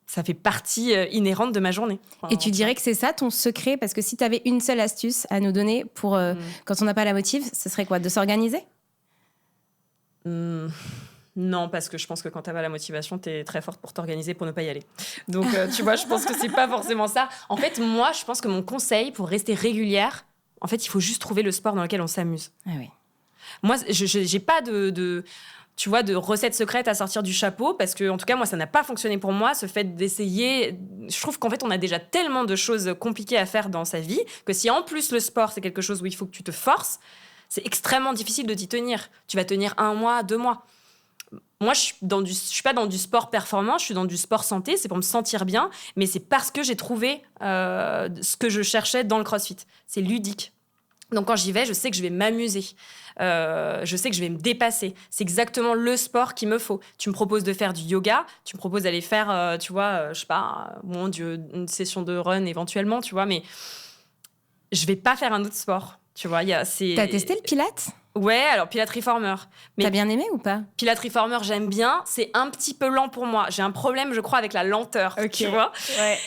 ça fait partie inhérente de ma journée. Enfin, et tu dirais que c'est ça ton secret ? Parce que si tu avais une seule astuce à nous donner pour quand on n'a pas la motive, ce serait quoi ? De s'organiser ? Non, parce que je pense que quand tu as la motivation, tu es très forte pour t'organiser pour ne pas y aller. Donc, tu vois, je pense que c'est pas forcément ça. En fait, moi, je pense que mon conseil pour rester régulière, en fait, il faut juste trouver le sport dans lequel on s'amuse. Ah oui. Moi, j'ai pas de recettes secrètes à sortir du chapeau, parce que, en tout cas, moi, ça n'a pas fonctionné pour moi, ce fait d'essayer. Je trouve qu'en fait, on a déjà tellement de choses compliquées à faire dans sa vie, que si en plus le sport, c'est quelque chose où il faut que tu te forces, c'est extrêmement difficile de t'y tenir. Tu vas tenir 1 mois, 2 mois. Moi, je suis pas dans du sport performant, je suis dans du sport santé, c'est pour me sentir bien, mais c'est parce que j'ai trouvé ce que je cherchais dans le CrossFit. C'est ludique. Donc, quand j'y vais, je sais que je vais m'amuser. Je sais que je vais me dépasser. C'est exactement le sport qu'il me faut. Tu me proposes de faire du yoga, tu me proposes d'aller faire, je sais pas, une session de run éventuellement, tu vois, mais je vais pas faire un autre sport, tu vois. T'as testé le Pilates ? Ouais, alors Pilates Reformer. Mais t'as bien aimé ou pas ? Pilates Reformer, j'aime bien. C'est un petit peu lent pour moi. J'ai un problème, je crois, avec la lenteur, tu vois. Ouais.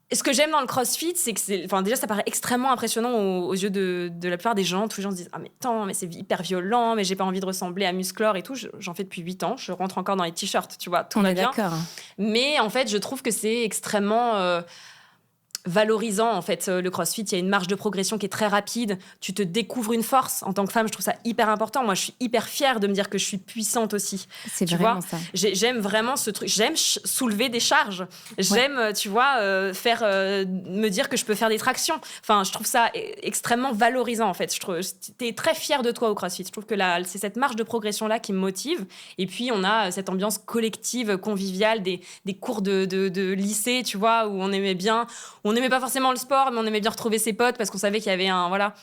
Et ce que j'aime dans le CrossFit, c'est que déjà, ça paraît extrêmement impressionnant aux yeux de la plupart des gens. Tous les gens se disent « Ah, mais attends, mais c'est hyper violent, mais j'ai pas envie de ressembler à Musclor et tout. » J'en fais depuis 8 ans. Je rentre encore dans les t-shirts, tu vois. Tout va bien. D'accord. Mais en fait, je trouve que c'est extrêmement valorisant, en fait, le CrossFit. Il y a une marge de progression qui est très rapide. Tu te découvres une force. En tant que femme, je trouve ça hyper important. Moi, je suis hyper fière de me dire que je suis puissante aussi. C'est vraiment ça. J'aime vraiment ce truc. J'aime soulever des charges. J'aime, tu vois, me dire que je peux faire des tractions. Enfin, je trouve ça extrêmement valorisant, en fait. T'es très fière de toi au CrossFit. Je trouve que c'est cette marge de progression-là qui me motive. Et puis, on a cette ambiance collective, conviviale, des cours de lycée, tu vois, où on aimait bien... On n'aimait pas forcément le sport, mais on aimait bien retrouver ses potes parce qu'on savait qu'il y avait un... Voilà.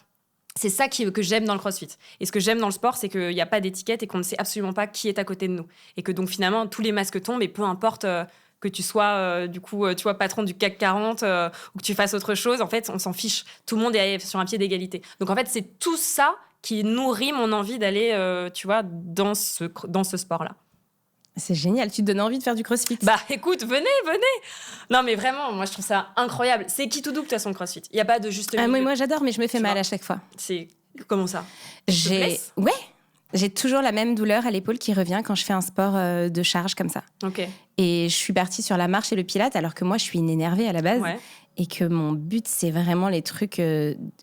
C'est ça que j'aime dans le CrossFit. Et ce que j'aime dans le sport, c'est qu'il n'y a pas d'étiquette et qu'on ne sait absolument pas qui est à côté de nous. Et que donc, finalement, tous les masques tombent et peu importe que tu sois, tu vois, patron du CAC 40 ou que tu fasses autre chose, en fait, on s'en fiche. Tout le monde est sur un pied d'égalité. Donc, en fait, c'est tout ça qui nourrit mon envie d'aller, tu vois, dans ce sport-là. C'est génial, tu te donnes envie de faire du CrossFit. Bah écoute, venez. Non mais vraiment, moi je trouve ça incroyable. C'est qui tout double de toute façon CrossFit. Il n'y a pas de juste milieu. Moi j'adore, mais je me fais mal à chaque fois. C'est comment ça ? J'ai toujours la même douleur à l'épaule qui revient quand je fais un sport de charge comme ça. Ok. Et je suis partie sur la marche et le pilates alors que moi je suis une énervée à la base. Ouais. Et que mon but c'est vraiment les trucs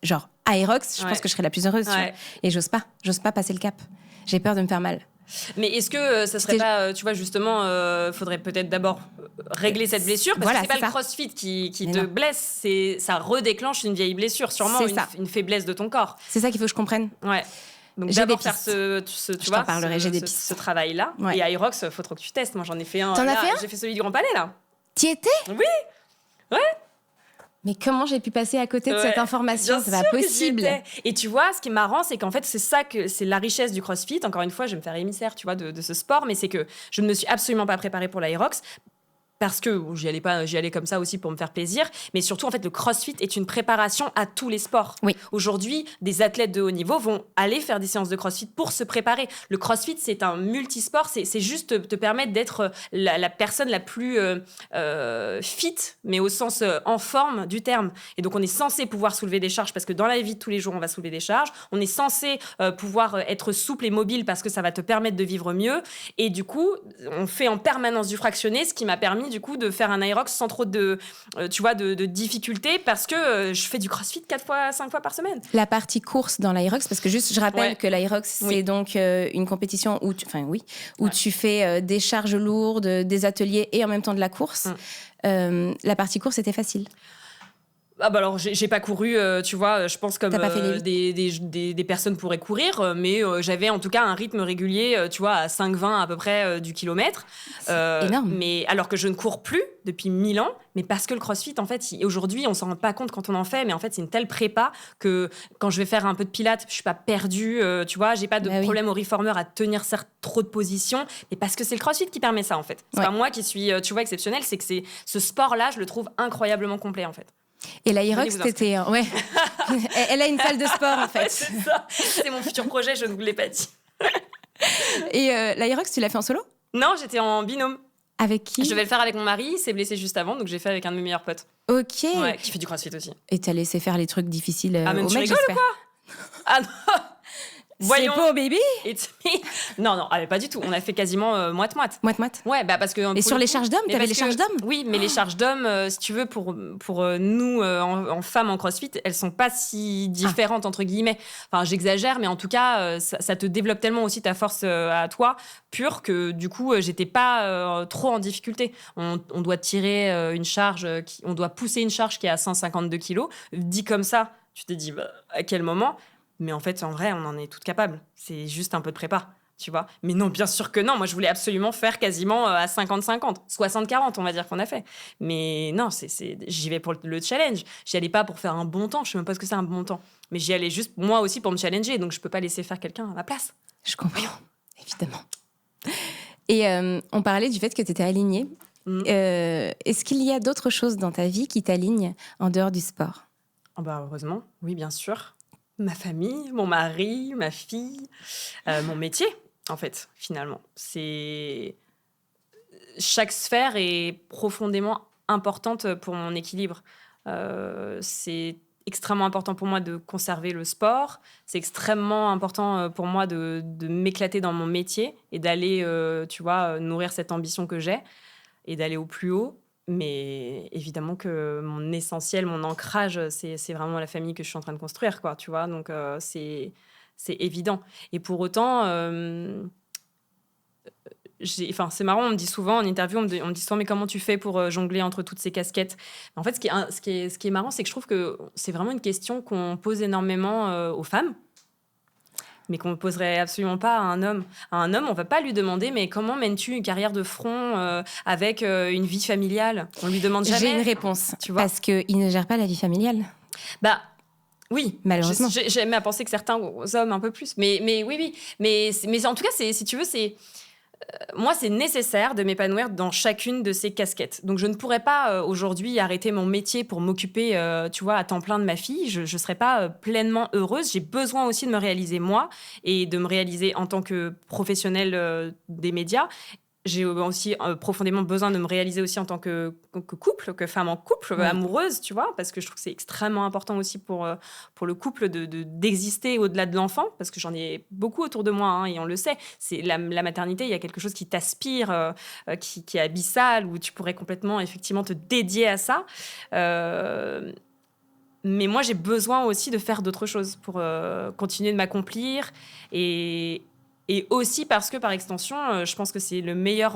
genre Aerox, je pense que je serais la plus heureuse. Tu vois. Et j'ose pas passer le cap. J'ai peur de me faire mal. Mais est-ce que ça serait pas, tu vois, justement, faudrait peut-être d'abord régler cette blessure parce que c'est pas le CrossFit qui te blesse, ça redéclenche une vieille blessure, sûrement une faiblesse de ton corps. C'est ça qu'il faut que je comprenne. Ouais. Donc d'abord faire ce travail-là. Ouais. Et Aerox, faut trop que tu testes. Moi, j'en ai fait un. T'en as fait un ? J'ai fait celui du Grand Palais là. T'y étais ? Oui. Ouais. Mais comment j'ai pu passer à côté de cette information ? C'est pas possible. Et tu vois, ce qui est marrant, c'est qu'en fait, c'est la richesse du CrossFit. Encore une fois, je vais me faire émissaire, tu vois, de ce sport, mais c'est que je ne me suis absolument pas préparée pour l'Aerox. Parce que j'y allais comme ça aussi pour me faire plaisir. Mais surtout, en fait, le CrossFit est une préparation à tous les sports. Oui. Aujourd'hui, des athlètes de haut niveau vont aller faire des séances de CrossFit pour se préparer. Le CrossFit, c'est un multisport. C'est juste te permettre d'être la personne la plus fit, mais au sens en forme du terme. Et donc, on est censé pouvoir soulever des charges parce que dans la vie de tous les jours, on va soulever des charges. On est censé pouvoir être souple et mobile parce que ça va te permettre de vivre mieux. Et du coup, on fait en permanence du fractionné, ce qui m'a permis permis du coup de faire un aerox sans trop de difficultés parce que je fais du crossfit 5 fois par semaine. La partie course dans l'Aerox, parce que juste je rappelle que l'Aerox c'est donc une compétition où tu fais des charges lourdes, des ateliers et en même temps de la course. La partie course était facile. Ah bah alors j'ai pas couru, tu vois, je pense comme des personnes pourraient courir, mais j'avais en tout cas un rythme régulier, tu vois, à 5,20 à peu près du kilomètre. C'est énorme. Mais alors que je ne cours plus depuis 1000 ans, mais parce que le crossfit, en fait, aujourd'hui, on s'en rend pas compte quand on en fait, mais en fait, c'est une telle prépa que quand je vais faire un peu de pilates, je suis pas perdue, tu vois, j'ai pas de problème au reformer à tenir trop de positions, mais parce que c'est le crossfit qui permet ça, en fait. C'est pas moi qui suis, tu vois, exceptionnelle, c'est que ce sport-là, je le trouve incroyablement complet, en fait. Et l'Aerox, c'était... Ouais. Elle a une salle de sport, en fait. Ouais, c'est ça. C'est mon futur projet, je ne vous l'ai pas dit. Et l'Aerox, tu l'as fait en solo ? Non, j'étais en binôme. Avec qui ? Je devais le faire avec mon mari, il s'est blessé juste avant, donc j'ai fait avec un de mes meilleurs potes. Ok. Ouais, qui fait du crossfit aussi. Et t'as laissé faire les trucs difficiles mais au tu mec, rigoles j'espère. ou quoi ? Ah non. Voyons. C'est beau, baby. Non, pas du tout. On a fait quasiment moite-moite. Moite-moite. Ouais, bah parce que... Et sur les charges d'hommes, t'avais les charges d'hommes ? Oui, mais les charges d'hommes, si tu veux, pour nous, en femmes en crossfit, elles sont pas si différentes, entre guillemets. Enfin, j'exagère, mais en tout cas, ça te développe tellement aussi ta force à toi, pure, que du coup, j'étais pas trop en difficulté. On doit tirer une charge, on doit pousser une charge qui est à 152 kilos. Dit comme ça, tu te dis, bah, à quel moment ? Mais en fait, en vrai, on en est toutes capables. C'est juste un peu de prépa, tu vois. Mais non, bien sûr que non. Moi, je voulais absolument faire quasiment à 50-50. 60-40, on va dire qu'on a fait. Mais non, j'y vais pour le challenge. J'y allais pas pour faire un bon temps. Je sais même pas ce que c'est un bon temps. Mais j'y allais juste, moi aussi, pour me challenger. Donc, je peux pas laisser faire quelqu'un à ma place. Je comprends, évidemment. Et on parlait du fait que tu étais alignée. Est-ce qu'il y a d'autres choses dans ta vie qui t'alignent en dehors du sport ? Oh bah, heureusement, oui, bien sûr. Ma famille, mon mari, ma fille, mon métier, en fait, finalement. Chaque sphère est profondément importante pour mon équilibre. C'est extrêmement important pour moi de conserver le sport. C'est extrêmement important pour moi de m'éclater dans mon métier et d'aller, tu vois, nourrir cette ambition que j'ai et d'aller au plus haut. Mais évidemment que mon essentiel, mon ancrage, c'est vraiment la famille que je suis en train de construire, quoi, tu vois. Donc, c'est évident. Et pour autant, c'est marrant, on me dit souvent en interview, on me dit souvent, mais comment tu fais pour jongler entre toutes ces casquettes ? En fait, ce qui est marrant, c'est que je trouve que c'est vraiment une question qu'on pose énormément aux femmes, mais qu'on ne poserait absolument pas à un homme. À un homme, on ne va pas lui demander, mais comment mènes-tu une carrière de front avec une vie familiale ? On ne lui demande jamais. J'ai une réponse, tu vois ? parce qu'il ne gère pas la vie familiale. Bah, oui, malheureusement. J'aime à penser que certains hommes un peu plus. Mais oui. Mais en tout cas, si tu veux, moi, c'est nécessaire de m'épanouir dans chacune de ces casquettes. Donc, je ne pourrais pas aujourd'hui arrêter mon métier pour m'occuper, tu vois, à temps plein de ma fille. Je ne serais pas pleinement heureuse. J'ai besoin aussi de me réaliser moi et de me réaliser en tant que professionnelle des médias. J'ai aussi profondément besoin de me réaliser aussi en tant que couple, que femme en couple, amoureuse, tu vois, parce que je trouve que c'est extrêmement important aussi pour le couple d'exister au-delà de l'enfant, parce que j'en ai beaucoup autour de moi, hein, et on le sait. C'est la maternité, il y a quelque chose qui t'aspire, qui est abyssal, où tu pourrais complètement, effectivement, te dédier à ça. Mais moi, j'ai besoin aussi de faire d'autres choses pour continuer de m'accomplir et aussi parce que, par extension, je pense que c'est le meilleur,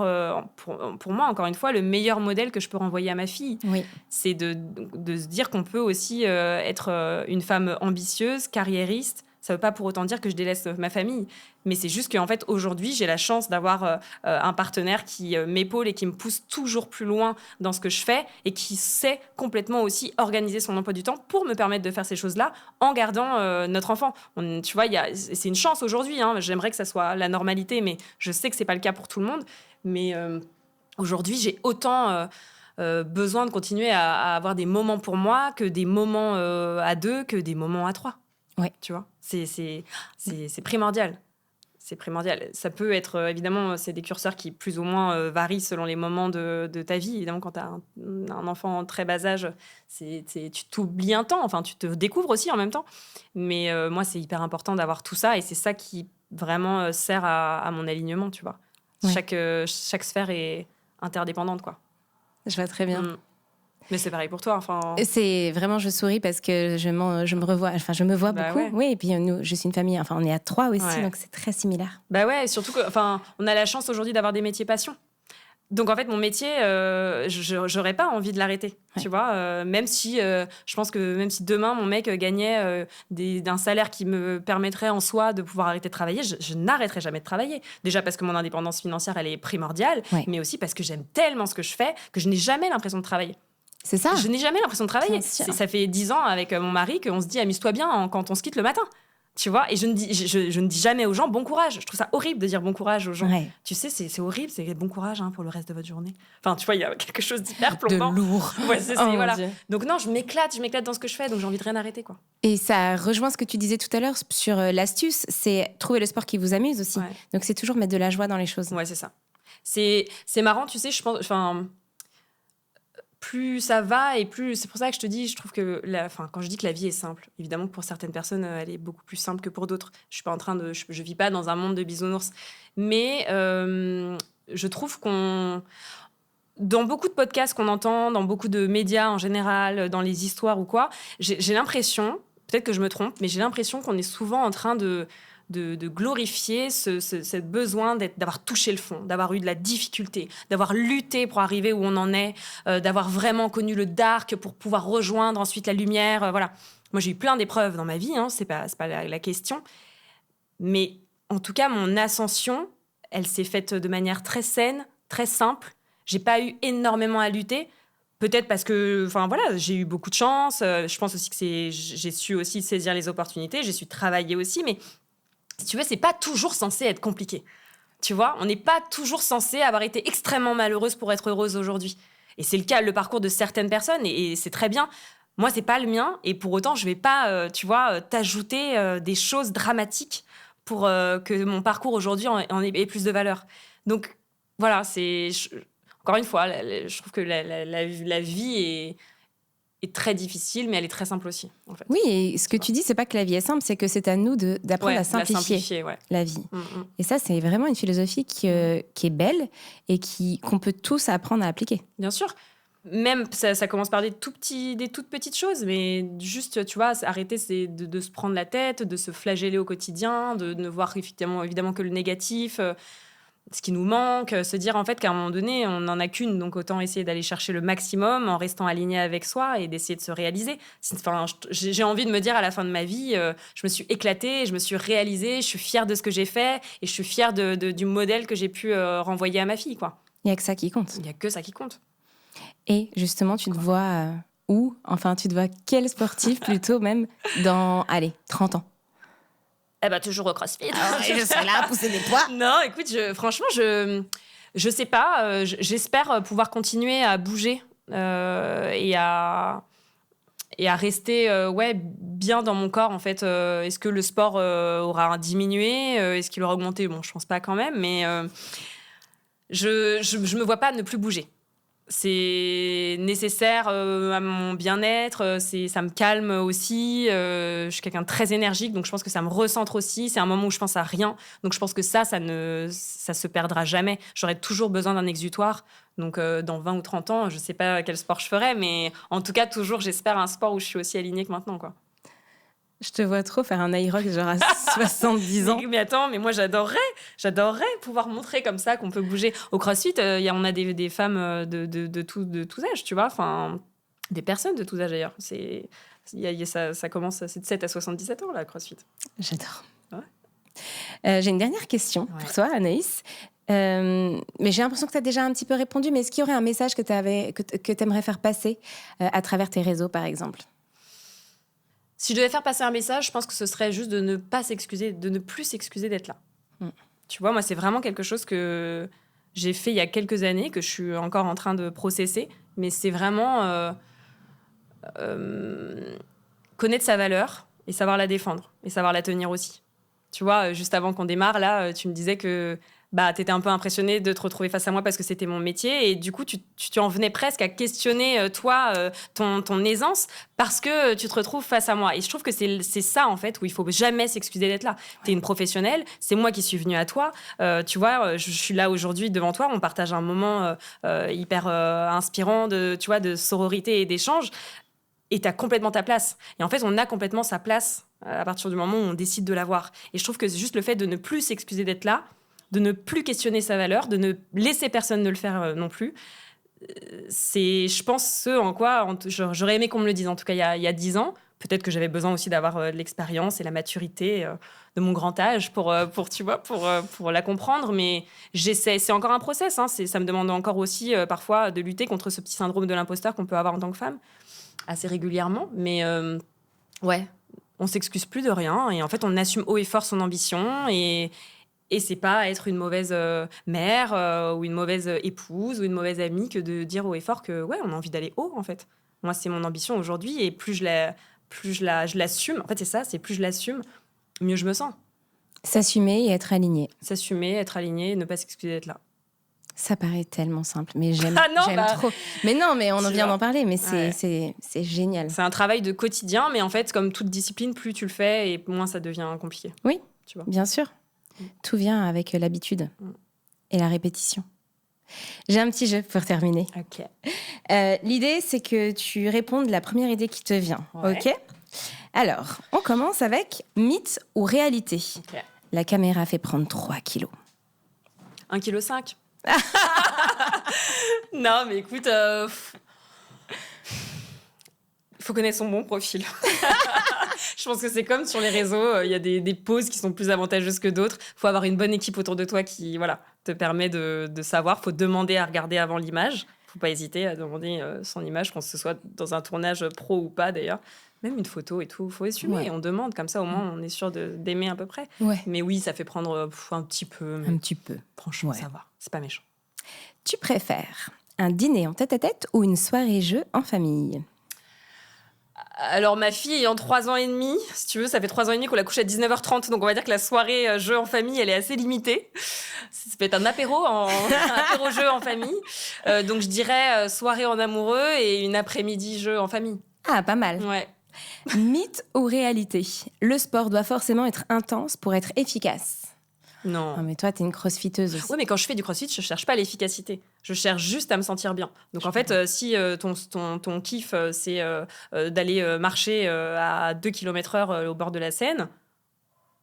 pour moi, encore une fois, le meilleur modèle que je peux renvoyer à ma fille. Oui. C'est de se dire qu'on peut aussi être une femme ambitieuse, carriériste. Ça ne veut pas pour autant dire que je délaisse ma famille. Mais c'est juste qu'en fait, aujourd'hui, j'ai la chance d'avoir un partenaire qui m'épaule et qui me pousse toujours plus loin dans ce que je fais et qui sait complètement aussi organiser son emploi du temps pour me permettre de faire ces choses-là en gardant notre enfant. Tu vois, c'est une chance aujourd'hui. Hein. J'aimerais que ça soit la normalité, mais je sais que ce n'est pas le cas pour tout le monde. Mais aujourd'hui, j'ai autant... besoin de continuer à avoir des moments pour moi que des moments à deux, que des moments à trois. Ouais. Tu vois, c'est primordial. C'est primordial. Ça peut être, évidemment, c'est des curseurs qui plus ou moins varient selon les moments de ta vie. Évidemment, quand tu as un enfant en très bas âge, tu t'oublies un temps. Enfin, tu te découvres aussi en même temps. Mais moi, c'est hyper important d'avoir tout ça. Et c'est ça qui vraiment sert à mon alignement, tu vois. Ouais. Chaque sphère est interdépendante, quoi. Je vois très bien. Mais c'est pareil pour toi. Enfin... C'est vraiment, je souris parce que je me revois, enfin, je me vois beaucoup. Ouais. Oui, et puis nous, je suis une famille, enfin, on est à 3 aussi, donc c'est très similaire. Bah ouais, surtout que, enfin, on a la chance aujourd'hui d'avoir des métiers passion. Donc en fait, mon métier, j'aurais pas envie de l'arrêter, tu vois. Même si, je pense que même si demain mon mec gagnait d'un salaire qui me permettrait en soi de pouvoir arrêter de travailler, je n'arrêterai jamais de travailler. Déjà parce que mon indépendance financière, elle est primordiale, mais aussi parce que j'aime tellement ce que je fais que je n'ai jamais l'impression de travailler. C'est ça. Je n'ai jamais l'impression de travailler. Ça fait 10 ans avec mon mari qu'on se dit amuse-toi bien quand on se quitte le matin. Tu vois, et je ne dis jamais aux gens bon courage. Je trouve ça horrible de dire bon courage aux gens. Tu sais, c'est horrible, c'est bon courage pour le reste de votre journée. Enfin, tu vois, il y a quelque chose d'hyper plombant. De lourd. Ouais, voilà. Donc non, je m'éclate dans ce que je fais, donc j'ai envie de rien arrêter, quoi. Et ça rejoint ce que tu disais tout à l'heure sur l'astuce, c'est trouver le sport qui vous amuse aussi. Donc c'est toujours mettre de la joie dans les choses. Ouais, c'est ça. C'est marrant, tu sais, je pense... Enfin, plus ça va et plus... C'est pour ça que je te dis, je trouve que... quand je dis que la vie est simple, évidemment que pour certaines personnes, elle est beaucoup plus simple que pour d'autres. Je suis pas en train de... Je vis pas dans un monde de bisounours. Mais je trouve qu'on... Dans beaucoup de podcasts qu'on entend, dans beaucoup de médias en général, dans les histoires ou quoi, j'ai l'impression, peut-être que je me trompe, mais j'ai l'impression qu'on est souvent en train de glorifier ce besoin d'avoir touché le fond, d'avoir eu de la difficulté, d'avoir lutté pour arriver où on en est, d'avoir vraiment connu le dark pour pouvoir rejoindre ensuite la lumière. Voilà. Moi, j'ai eu plein d'épreuves dans ma vie, c'est pas la question. Mais en tout cas, mon ascension, elle s'est faite de manière très saine, très simple. J'ai pas eu énormément à lutter. Peut-être parce que, j'ai eu beaucoup de chance. Je pense aussi que j'ai su aussi saisir les opportunités. J'ai su travailler aussi, mais si tu veux, c'est pas toujours censé être compliqué. Tu vois, on n'est pas toujours censé avoir été extrêmement malheureuse pour être heureuse aujourd'hui. Et c'est le parcours de certaines personnes, et c'est très bien. Moi, c'est pas le mien, et pour autant, je vais pas, t'ajouter des choses dramatiques pour que mon parcours aujourd'hui en ait plus de valeur. Donc, voilà, encore une fois, je trouve que la vie est très difficile, mais elle est très simple aussi, en fait. Oui, et ce que tu dis, c'est pas que la vie est simple, c'est que c'est à nous d'apprendre à simplifier la vie. Et ça, c'est vraiment une philosophie qui est belle et qu'on peut tous apprendre à appliquer. Bien sûr. Même, ça commence par des toutes petites choses, mais juste, tu vois, arrêter de se prendre la tête, de se flageller au quotidien, de ne voir évidemment que le négatif, ce qui nous manque, se dire en fait qu'à un moment donné, on n'en a qu'une, donc autant essayer d'aller chercher le maximum en restant aligné avec soi et d'essayer de se réaliser. J'ai envie de me dire à la fin de ma vie, je me suis éclatée, je me suis réalisée, je suis fière de ce que j'ai fait et je suis fière du modèle que j'ai pu renvoyer à ma fille, quoi. Il n'y a que ça qui compte. Il n'y a que ça qui compte. Et justement, tu te vois où ? Enfin, tu te vois quel sportif plutôt même dans, 30 ans ? Toujours au CrossFit. Je serai là à pousser des poids. Non, écoute, franchement, je sais pas. J'espère pouvoir continuer à bouger et à rester bien dans mon corps, en fait. Est-ce que le sport aura diminué ? Est-ce qu'il aura augmenté ? Bon, je pense pas quand même, mais je me vois pas ne plus bouger. C'est nécessaire à mon bien-être, ça me calme aussi. Je suis quelqu'un de très énergique, donc je pense que ça me recentre aussi. C'est un moment où je pense à rien, donc je pense que ça se perdra jamais. J'aurai toujours besoin d'un exutoire. Donc dans 20 ou 30 ans, je sais pas quel sport je ferai, mais en tout cas, toujours, j'espère un sport où je suis aussi alignée que maintenant, quoi. Je te vois trop faire un aerobic genre à 70 ans. Mais attends, mais moi j'adorerais pouvoir montrer comme ça qu'on peut bouger. Au CrossFit, on a des femmes de tous âges, tu vois, enfin des personnes de tous âges d'ailleurs. Ça commence, c'est de 7 à 77 ans là, CrossFit. J'adore. Ouais. J'ai une dernière question pour toi, Anaïs. Mais j'ai l'impression que tu as déjà un petit peu répondu, mais est-ce qu'il y aurait un message que tu aimerais faire passer à travers tes réseaux, par exemple ? Si je devais faire passer un message, je pense que ce serait juste de ne plus s'excuser d'être là. Tu vois, moi, c'est vraiment quelque chose que j'ai fait il y a quelques années, que je suis encore en train de processer, mais c'est vraiment connaître sa valeur et savoir la défendre et savoir la tenir aussi. Tu vois, juste avant qu'on démarre, là, tu me disais que t'étais un peu impressionnée de te retrouver face à moi parce que c'était mon métier. Et du coup, tu en venais presque à questionner, toi, ton aisance parce que tu te retrouves face à moi. Et je trouve que c'est ça, en fait, où il faut jamais s'excuser d'être là. T'es une professionnelle, c'est moi qui suis venue à toi. Tu vois, je suis là aujourd'hui devant toi. On partage un moment hyper inspirant de sororité et d'échange. Et t'as complètement ta place. Et en fait, on a complètement sa place à partir du moment où on décide de l'avoir. Et je trouve que c'est juste le fait de ne plus s'excuser d'être là, de ne plus questionner sa valeur, de ne laisser personne ne le faire non plus. C'est, je pense, ce en quoi j'aurais aimé qu'on me le dise, en tout cas il y a 10 ans. Peut-être que j'avais besoin aussi d'avoir de l'expérience et la maturité de mon grand âge pour la comprendre. Mais j'essaie. C'est encore un process. Hein. Ça me demande encore aussi parfois de lutter contre ce petit syndrome de l'imposteur qu'on peut avoir en tant que femme, assez régulièrement. Mais on s'excuse plus de rien. Et en fait, on assume haut et fort son ambition. Et c'est pas être une mauvaise mère ou une mauvaise épouse ou une mauvaise amie que de dire haut et fort que on a envie d'aller haut, en fait. Moi, c'est mon ambition aujourd'hui. Et plus je l'assume, en fait, c'est ça, c'est plus je l'assume, mieux je me sens. S'assumer et être aligné. S'assumer, être aligné et ne pas s'excuser d'être là. Ça paraît tellement simple, mais j'aime trop. Mais on en vient d'en parler, mais c'est génial. C'est un travail de quotidien, mais en fait, comme toute discipline, plus tu le fais et moins ça devient compliqué. Oui, tu vois. Bien sûr. Tout vient avec l'habitude et la répétition. J'ai un petit jeu pour terminer. Ok. L'idée, c'est que tu répondes la première idée qui te vient. Ouais. Ok ? Alors, on commence avec mythe ou réalité. Okay. La caméra fait prendre 3 kilos. 1,5 kg. Non, mais écoute, faut connaître son bon profil. Je pense que c'est comme sur les réseaux, il y a des poses qui sont plus avantageuses que d'autres. Il faut avoir une bonne équipe autour de toi qui te permet de savoir. Il faut demander à regarder avant l'image. Il ne faut pas hésiter à demander son image, que ce soit dans un tournage pro ou pas d'ailleurs. Même une photo et tout, il faut assumer. Ouais. On demande, comme ça au moins on est sûr d'aimer à peu près. Ouais. Mais oui, ça fait prendre un petit peu. Un petit peu. Franchement, ça va. C'est pas méchant. Tu préfères un dîner en tête-à-tête ou une soirée jeu en famille ? Alors, ma fille ayant 3 ans et demi, si tu veux, ça fait 3 ans et demi qu'on la couche à 19h30, donc on va dire que la soirée jeu en famille, elle est assez limitée. Ça peut être un apéro-jeu en famille. Donc, je dirais soirée en amoureux et une après-midi jeu en famille. Ah, pas mal. Ouais. Mythe ou réalité ? Le sport doit forcément être intense pour être efficace. Non. Mais toi, t'es une crossfiteuse aussi. Oui, mais quand je fais du crossfit, je cherche pas l'efficacité. Je cherche juste à me sentir bien. Donc, en fait, si ton kiff, c'est d'aller marcher à 2 km/h au bord de la Seine,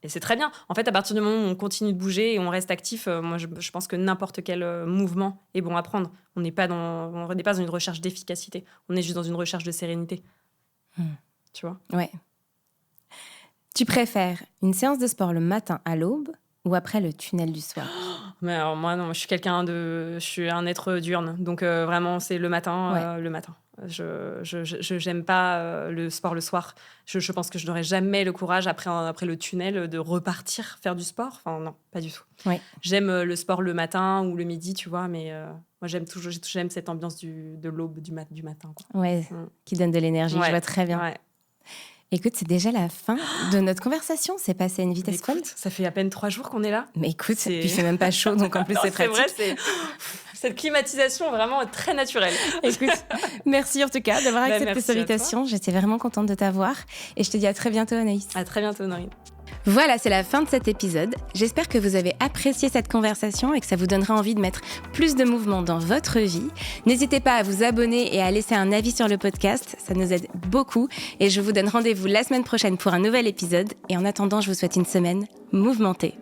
et c'est très bien. En fait, à partir du moment où on continue de bouger et on reste actif, moi, je pense que n'importe quel mouvement est bon à prendre. On n'est pas dans une recherche d'efficacité. On est juste dans une recherche de sérénité. Tu vois ? Ouais. Tu préfères une séance de sport le matin à l'aube ou après le tunnel du soir ? Mais alors moi, non, je suis un être diurne. Donc vraiment, c'est le matin, le matin. Je j'aime pas le sport le soir. Je pense que je n'aurais jamais le courage, après le tunnel, de repartir faire du sport. Enfin, non, pas du tout. Ouais. J'aime le sport le matin ou le midi, tu vois, mais moi, j'aime cette ambiance de l'aube, du matin. Quoi. Ouais, qui donne de l'énergie, je vois très bien. Ouais. Écoute, c'est déjà la fin de notre conversation. C'est passé à une vitesse folle. Ça fait à peine 3 jours qu'on est là. Mais écoute, puis il fait même pas chaud, donc en plus, c'est pratique. C'est vrai, cette climatisation vraiment très naturelle. Écoute, merci en tout cas d'avoir accepté cette invitation. J'étais vraiment contente de t'avoir. Et je te dis à très bientôt, Anaïs. À très bientôt, Norine. Voilà, c'est la fin de cet épisode. J'espère que vous avez apprécié cette conversation et que ça vous donnera envie de mettre plus de mouvement dans votre vie. N'hésitez pas à vous abonner et à laisser un avis sur le podcast, ça nous aide beaucoup. Et je vous donne rendez-vous la semaine prochaine pour un nouvel épisode. Et en attendant, je vous souhaite une semaine mouvementée.